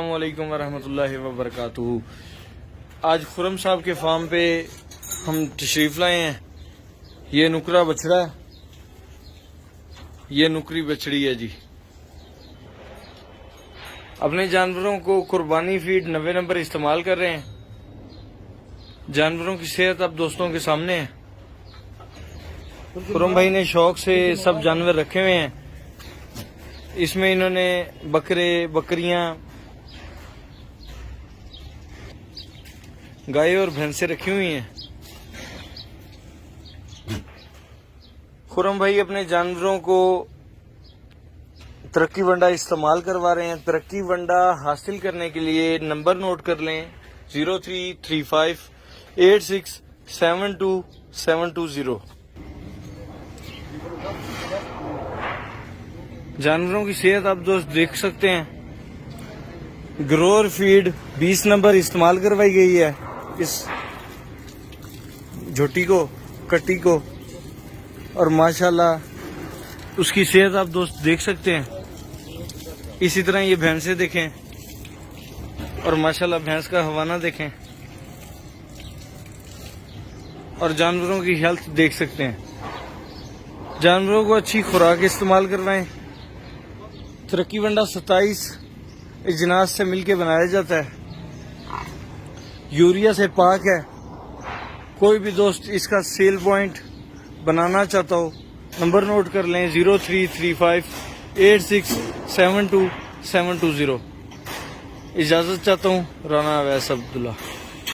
अस्सलामुअलैकुम वरहमतुल्लाहि वबरकातुहू। आज खुरम साहब के फार्म पे हम तशरीफ लाए हैं। ये नुकरा बछड़ा है, ये नुकरी बछड़ी है जी। अपने जानवरों को कुर्बानी फीड 90 नंबर इस्तेमाल कर रहे हैं। जानवरों की सेहत अब दोस्तों के सामने है। खुरम भाई ने शौक से सब जानवर रखे हुए हैं। इसमें इन्होंने बकरे, बकरियां, गाय और भैंसे रखी हुई हैं। खुरम भाई अपने जानवरों को तरक्की वंडा इस्तेमाल करवा रहे हैं। तरक्की वंडा हासिल करने के लिए नंबर नोट कर लें 0335867270। जानवरों की सेहत आप दोस्त देख सकते हैं। ग्रोअर फीड 20 नंबर इस्तेमाल करवाई गई है इस झोटी को, कट्टी को, और माशाल्लाह उसकी सेहत आप दोस्त देख सकते हैं। इसी तरह ये भैंसे देखें और माशाल्लाह भैंस का हवाना देखें और जानवरों की हेल्थ देख सकते हैं। जानवरों को अच्छी खुराक इस्तेमाल करवाएं। तरक्की वंडा 27 इजनास से मिलके बनाया जाता है। यूरिया से पाक है। कोई भी दोस्त इसका सेल पॉइंट बनाना चाहता हो, नंबर नोट कर लें 0335867270। इजाज़त चाहता हूँ, राना अवैस अब्दुल्ला।